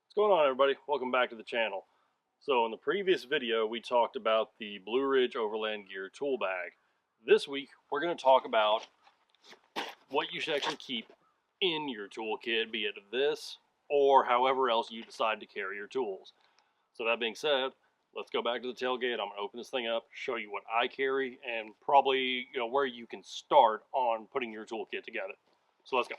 What's going on, everybody? Welcome back to the channel. So in the previous video we talked about the Blue Ridge Overland Gear tool bag. This week we're going to talk about what you should actually keep in your toolkit, be it this or however else you decide to carry your tools. So that being said, let's go back to the tailgate. I'm going to open this thing up, show you what I carry, and probably where you can start on putting your toolkit together. So let's go.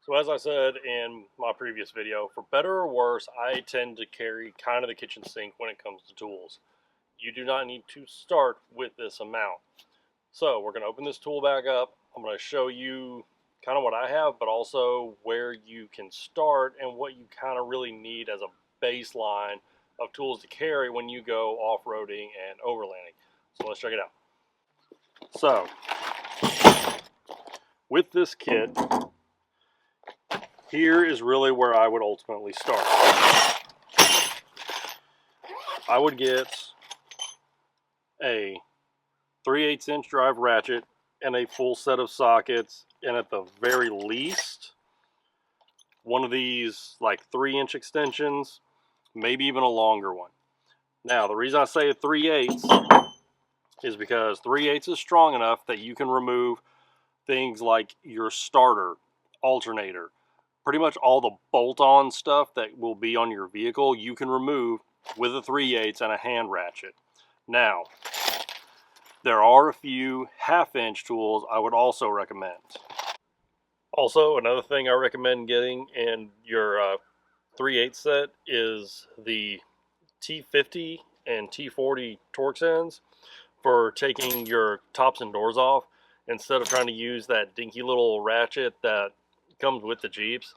So as I said in my previous video, for better or worse, I tend to carry kind of the kitchen sink when it comes to tools. You do not need to start with this amount. So we're going to open this tool bag up. I'm going to show you kind of what I have, but also where you can start and what you kind of really need as a baseline of tools to carry when you go off-roading and overlanding. So let's check it out. So with this kit, here is really where I would ultimately start. I would get a 3/8 inch drive ratchet and a full set of sockets, and at the very least, one of these like 3-inch extensions, maybe even a longer one. Now, the reason I say a 3/8 is because 3/8 is strong enough that you can remove things like your starter, alternator, pretty much all the bolt-on stuff that will be on your vehicle, you can remove with a 3/8 and a hand ratchet. Now, there are a few 1/2 inch tools I would also recommend. Also, another thing I recommend getting in your 3/8 set is the T50 and T40 Torx ends for taking your tops and doors off instead of trying to use that dinky little ratchet that comes with the Jeeps.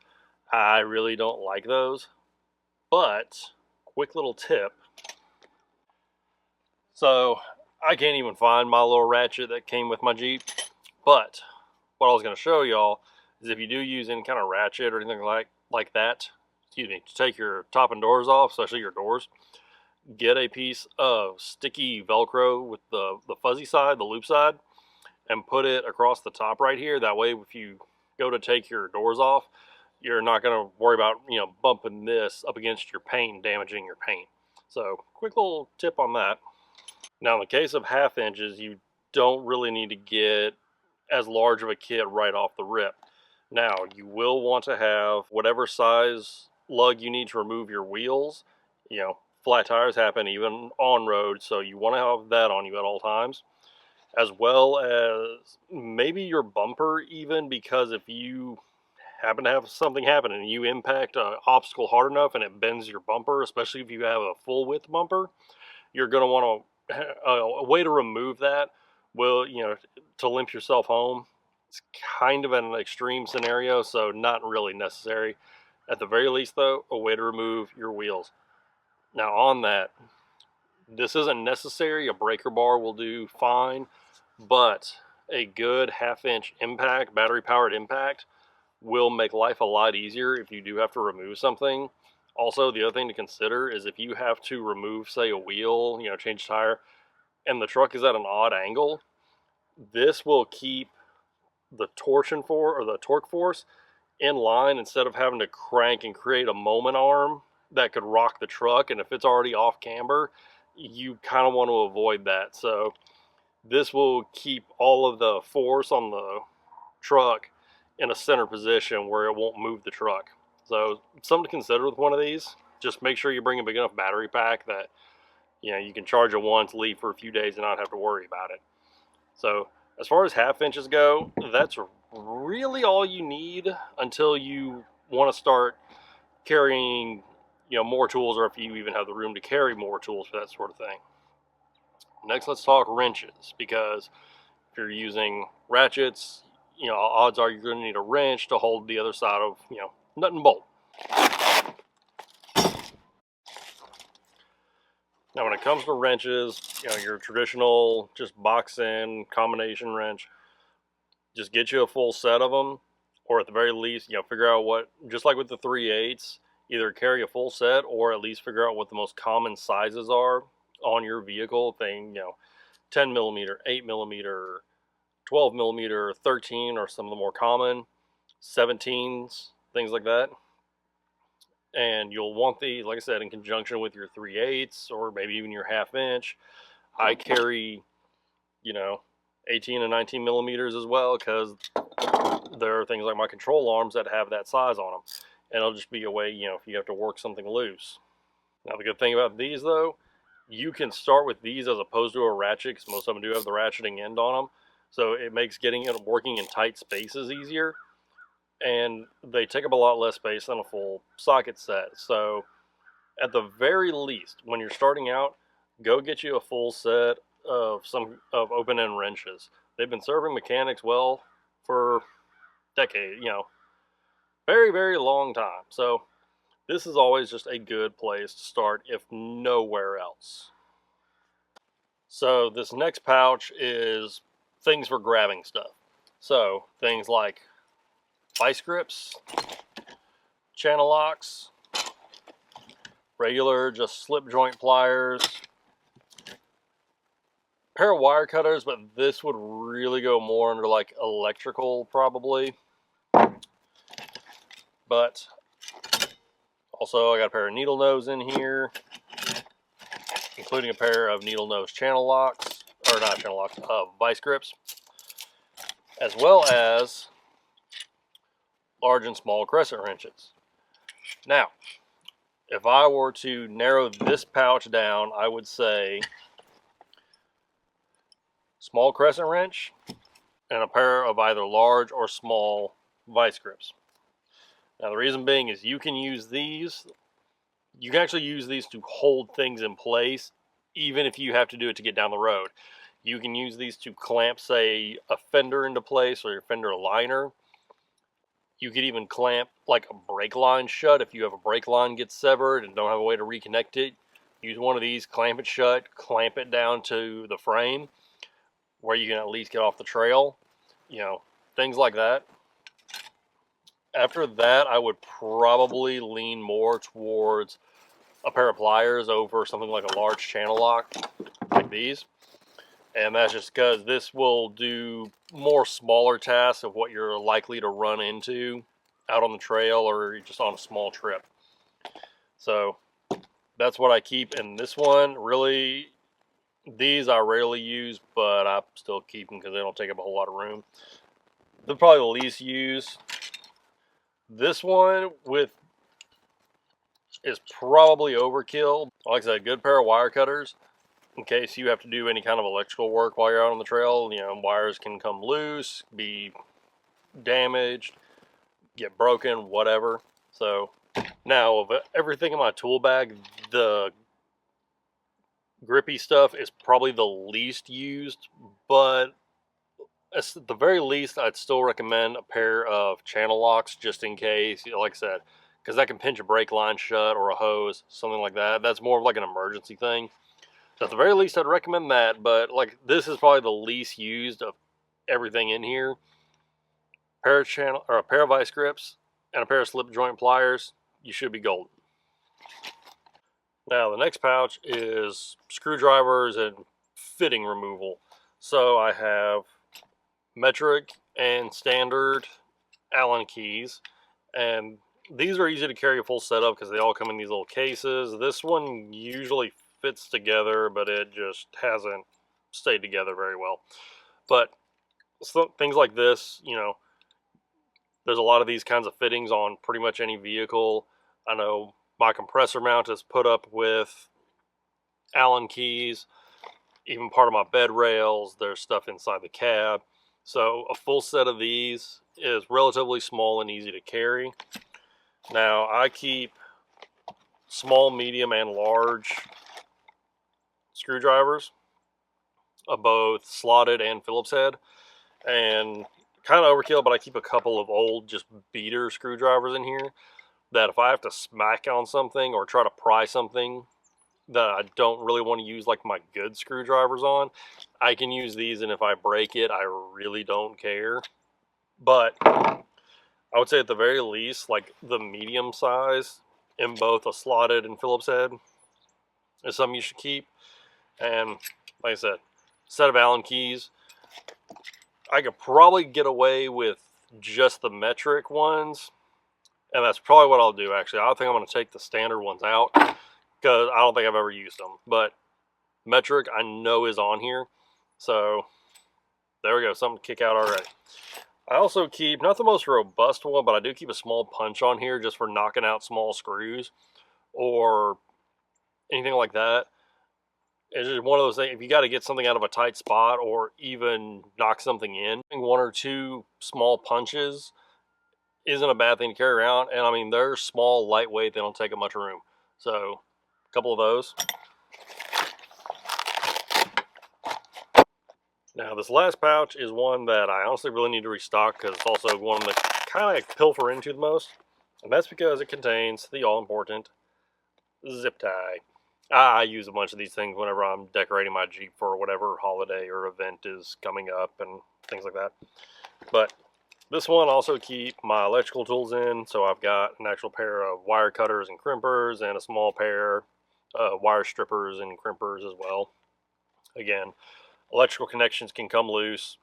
I really don't like those, but quick little tip. So I can't even find my little ratchet that came with my Jeep, but what I was going to show y'all is if you do use any kind of ratchet or anything like that, to take your top and doors off, especially your doors, get a piece of sticky Velcro with the fuzzy side, the loop side, and put it across the top right here. That way, if you go to take your doors off, you're not going to worry about bumping this up against your paint and damaging your paint. So quick little tip on that. Now in the case of 1/2 inches, you don't really need to get as large of a kit right off the rip. Now you will want to have whatever size lug you need to remove your wheels. Flat tires happen even on road, so you want to have that on you at all times, as well as maybe your bumper even, because if you happen to have something happen and you impact an obstacle hard enough and it bends your bumper, especially if you have a full width bumper, you're going to want a way to remove that will, to limp yourself home. It's kind of an extreme scenario, so not really necessary. At the very least though, a way to remove your wheels. Now on that, this isn't necessary. A breaker bar will do fine, but a good 1/2 inch impact, battery powered impact, will make life a lot easier if you do have to remove something. Also, the other thing to consider is if you have to remove, say, a wheel, change a tire, and the truck is at an odd angle, this will keep the torque force in line instead of having to crank and create a moment arm that could rock the truck. And if it's already off camber, you kind of want to avoid that. So this will keep all of the force on the truck in a center position where it won't move the truck. So something to consider with one of these. Just make sure you bring a big enough battery pack that you can charge it once, leave for a few days, and not have to worry about it. So as far as 1/2 inches go, that's really all you need until you want to start carrying more tools, or if you even have the room to carry more tools for that sort of thing. Next, let's talk wrenches, because if you're using ratchets, odds are you're going to need a wrench to hold the other side of nut and bolt. Now when it comes to wrenches, your traditional just box in combination wrench, just get you a full set of them, or at the very least, figure out what, just like with the 3/8, either carry a full set or at least figure out what the most common sizes are on your vehicle thing. 10 millimeter, 8 millimeter, 12 millimeter, 13 are some of the more common, 17s, things like that. And you'll want these, like I said, in conjunction with your 3/8 or maybe even your 1/2 inch. I carry, 18 and 19 millimeters as well, because there are things like my control arms that have that size on them. And it'll just be a way, if you have to work something loose. Now, the good thing about these, though, you can start with these as opposed to a ratchet, because most of them do have the ratcheting end on them. So it makes getting it working in tight spaces easier. And they take up a lot less space than a full socket set. So at the very least, when you're starting out, go get you a full set of open-end wrenches. They've been serving mechanics well for decades, very, very long time. So this is always just a good place to start, if nowhere else. So this next pouch is things for grabbing stuff. So things like vice grips, channel locks, regular just slip joint pliers, pair of wire cutters, but this would really go more under like electrical probably. But also I got a pair of needle nose in here, including a pair of needle nose channel locks, or not channel locks, vice grips, as well as large and small crescent wrenches. Now, if I were to narrow this pouch down, I would say small crescent wrench and a pair of either large or small vice grips. Now, the reason being is you can use these, you can actually use these to hold things in place, even if you have to do it to get down the road. You can use these to clamp, say, a fender into place or your fender liner. You could even clamp like a brake line shut if you have a brake line gets severed and don't have a way to reconnect it. Use one of these, clamp it shut, clamp it down to the frame where you can at least get off the trail. Things like that. After that, I would probably lean more towards a pair of pliers over something like a large channel lock like these. And that's just because this will do more smaller tasks of what you're likely to run into out on the trail or just on a small trip. So that's what I keep in this one. Really, these I rarely use, but I still keep them because they don't take up a whole lot of room. They're probably the least used. This one is probably overkill. Like I said, a good pair of wire cutters in case you have to do any kind of electrical work while you're out on the trail. Wires can come loose, be damaged, get broken, whatever. So now, of everything in my tool bag, the grippy stuff is probably the least used, but at the very least, I'd still recommend a pair of channel locks just in case, like I said, because that can pinch a brake line shut or a hose, something like that. That's more of like an emergency thing. So at the very least, I'd recommend that, but like this is probably the least used of everything in here. A pair of vice grips and a pair of slip joint pliers, you should be golden. Now the next pouch is screwdrivers and fitting removal. So I have metric and standard Allen keys, and these are easy to carry a full set of because they all come in these little cases. This one usually fits together, but it just hasn't stayed together very well. But things like this, there's a lot of these kinds of fittings on pretty much any vehicle. I know my compressor mount is put up with Allen keys, even part of my bed rails. There's stuff inside the cab. So a full set of these is relatively small and easy to carry. Now I keep small, medium, and large screwdrivers of both slotted and Phillips head, and kind of overkill, but I keep a couple of old just beater screwdrivers in here that if I have to smack on something or try to pry something that I don't really want to use like my good screwdrivers on, I can use these, and if I break it, I really don't care. But I would say at the very least, like the medium size in both a slotted and Phillips head is something you should keep. And like I said, set of Allen keys. I could probably get away with just the metric ones And that's probably what I'll do, actually. I think I'm going to take the standard ones out because I don't think I've ever used them. But metric, I know, is on here. So there we go. Something to kick out already. I also keep, not the most robust one, but I do keep a small punch on here just for knocking out small screws or anything like that. It's just one of those things, if you got to get something out of a tight spot or even knock something in, one or two small punches isn't a bad thing to carry around. And I mean, they're small, lightweight, they don't take up much room. So a couple of those. Now this last pouch is one that I honestly really need to restock because it's also one that kind of like pilfer into the most. And that's because it contains the all-important zip tie. I use a bunch of these things whenever I'm decorating my Jeep for whatever holiday or event is coming up and things like that. But this one also keep my electrical tools in, so I've got an actual pair of wire cutters and crimpers and a small pair of wire strippers and crimpers as well. Again, electrical connections can come loose.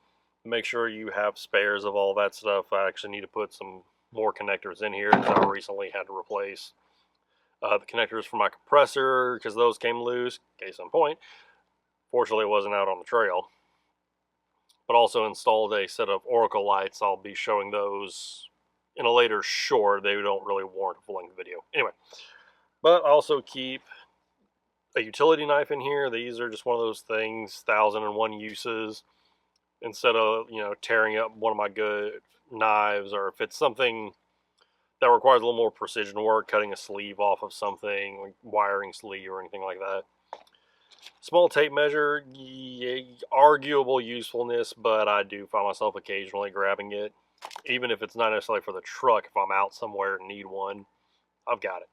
Make sure you have spares of all that stuff. I actually need to put some more connectors in here because I recently had to replace the connectors for my compressor because those came loose. Case in point, fortunately it wasn't out on the trail. But also installed a set of Oracle lights. I'll be showing those in a later short. They don't really warrant a full-length video. Anyway, but also keep a utility knife in here. These are just one of those things, 1,001 uses. Instead of, tearing up one of my good knives, or if it's something that requires a little more precision work, cutting a sleeve off of something, like wiring sleeve or anything like that. Small tape measure, arguable usefulness, but I do find myself occasionally grabbing it. Even if it's not necessarily for the truck, if I'm out somewhere and need one, I've got it.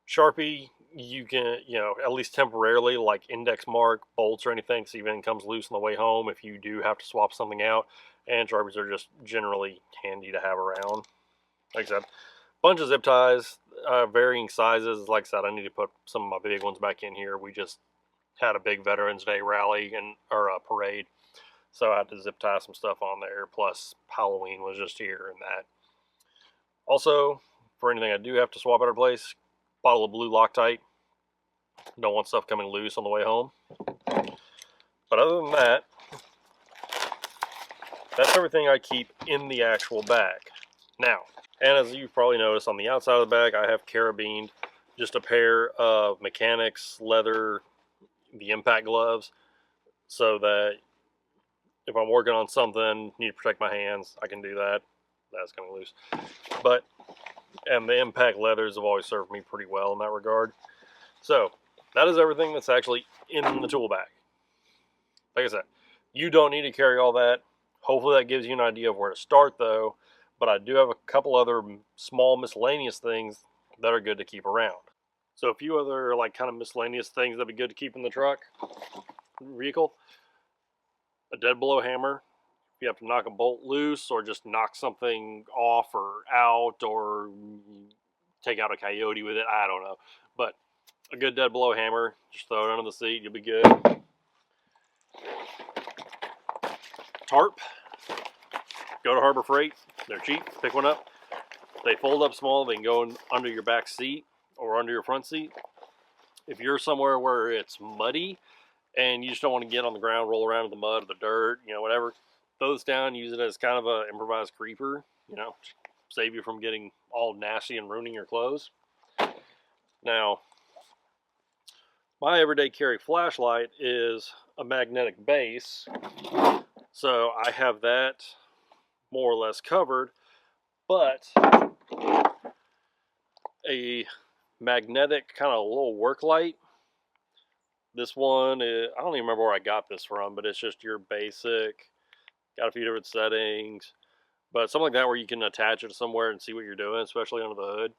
Sharpie, you can, at least temporarily, like index mark, bolts or anything, so even comes loose on the way home if you do have to swap something out. And Sharpies are just generally handy to have around. Like I said, bunch of zip ties, varying sizes. Like I said, I need to put some of my big ones back in here. We just had a big Veterans Day rally or a parade, so I had to zip tie some stuff on there. Plus, Halloween was just here and that. Also, for anything I do have to swap out of place, bottle of blue Loctite. Don't want stuff coming loose on the way home. But other than that, that's everything I keep in the actual bag. Now, and as you've probably noticed, on the outside of the bag, I have carabined just a pair of mechanics leather, the impact gloves, so that if I'm working on something, need to protect my hands, I can do that. That's coming loose. And the impact leathers have always served me pretty well in that regard. So, that is everything that's actually in the tool bag. Like I said, you don't need to carry all that. Hopefully that gives you an idea of where to start, though. But I do have a couple other small miscellaneous things that are good to keep around. So a few other kind of miscellaneous things that'd be good to keep in the truck vehicle. A dead blow hammer. If you have to knock a bolt loose or just knock something off or out or take out a coyote with it, I don't know. But a good dead blow hammer, just throw it under the seat, you'll be good. Tarp. Go to Harbor Freight. They're cheap. Pick one up. They fold up small. They can go under your back seat or under your front seat. If you're somewhere where it's muddy and you just don't want to get on the ground, roll around in the mud or the dirt, whatever, throw this down, use it as kind of an improvised creeper, save you from getting all nasty and ruining your clothes. Now, my everyday carry flashlight is a magnetic base, so I have that more or less covered, but a magnetic kind of little work light. This one is, I don't even remember where I got this from, but it's just your basic, got a few different settings, but something like that where you can attach it somewhere and see what you're doing, especially under the hood.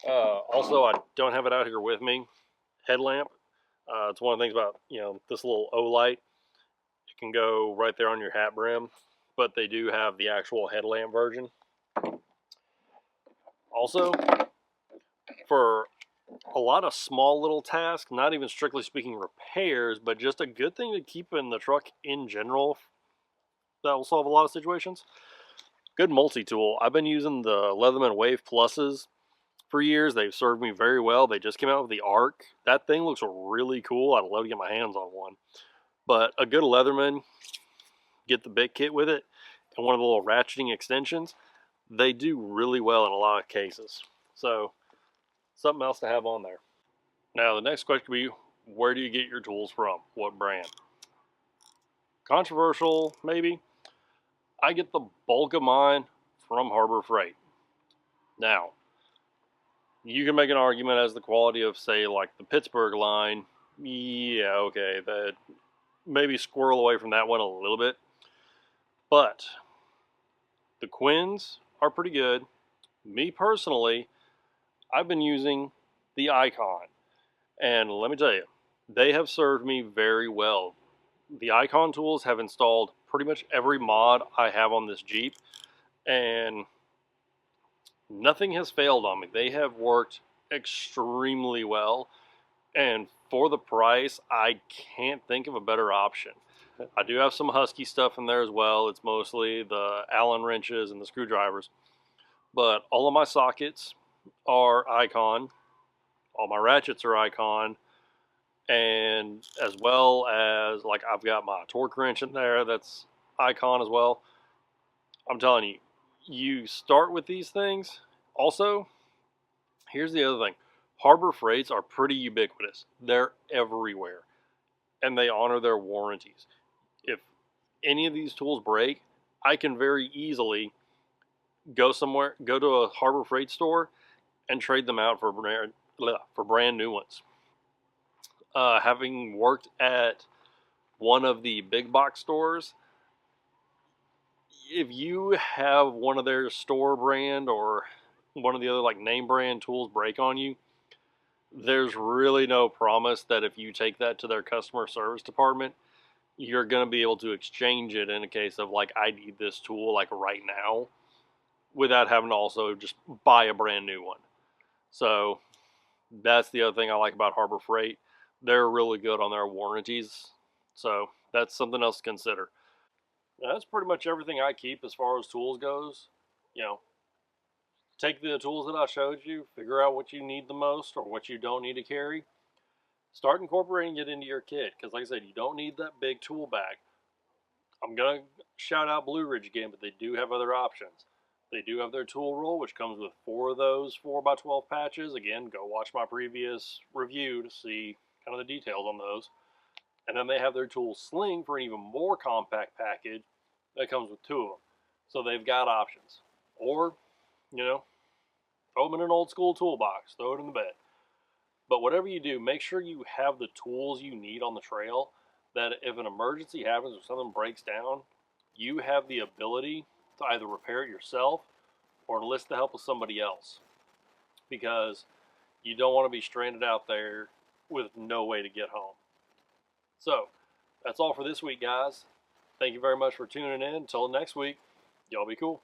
Also, I don't have it out here with me. Headlamp. It's one of the things about, this little O light. It can go right there on your hat brim, but they do have the actual headlamp version. Also, for a lot of small little tasks, not even strictly speaking repairs, but just a good thing to keep in the truck in general, that will solve a lot of situations. Good multi-tool. I've been using the Leatherman Wave Pluses for years. They've served me very well. They just came out with the Arc. That thing looks really cool. I'd love to get my hands on one. But a good Leatherman, get the big kit with it, and one of the little ratcheting extensions, they do really well in a lot of cases. So something else to have on there. Now the next question would be, where do you get your tools from? What brand? Controversial, maybe. I get the bulk of mine from Harbor Freight. Now, you can make an argument as the quality of, say, like the Pittsburgh line. Yeah, okay, that maybe squirrel away from that one a little bit. But the Quins are pretty good. Me personally, I've been using the Icon. And let me tell you, they have served me very well. The Icon tools have installed pretty much every mod I have on this Jeep, and nothing has failed on me. They have worked extremely well, and for the price, I can't think of a better option. I do have some Husky stuff in there as well. It's mostly the Allen wrenches and the screwdrivers, but all of my sockets are Icon. All my ratchets are Icon, and as well as, like, I've got my torque wrench in there that's Icon as well. I'm telling you, you start with these things. Also, here's the other thing. Harbor Freights are pretty ubiquitous. They're everywhere, and they honor their warranties. If any of these tools break, I can very easily go somewhere, go to a Harbor Freight store, and trade them out for brand new ones. Having worked at one of the big box stores, if you have one of their store brand or one of the other like name brand tools break on you, there's really no promise that if you take that to their customer service department, you're going to be able to exchange it in a case of, like, I need this tool like right now, without having to also just buy a brand new one. So that's the other thing I like about Harbor Freight. They're really good on their warranties. So that's something else to consider. Now, that's pretty much everything I keep as far as tools goes. You know, take the tools that I showed you, figure out what you need the most or what you don't need to carry. Start incorporating it into your kit, because like I said, you don't need that big tool bag. I'm going to shout out Blue Ridge again, but they do have other options. They do have their tool roll, which comes with 4 of those 4x12 patches. Again, go watch my previous review to see kind of the details on those. And then they have their tool sling for an even more compact package that comes with 2 of them. So they've got options. Or, you know, throw them in an old school toolbox, throw it in the bed. But whatever you do, make sure you have the tools you need on the trail, that if an emergency happens or something breaks down, you have the ability to either repair it yourself or enlist the help of somebody else. Because you don't want to be stranded out there with no way to get home. So, that's all for this week, guys. Thank you very much for tuning in. Until next week, y'all be cool.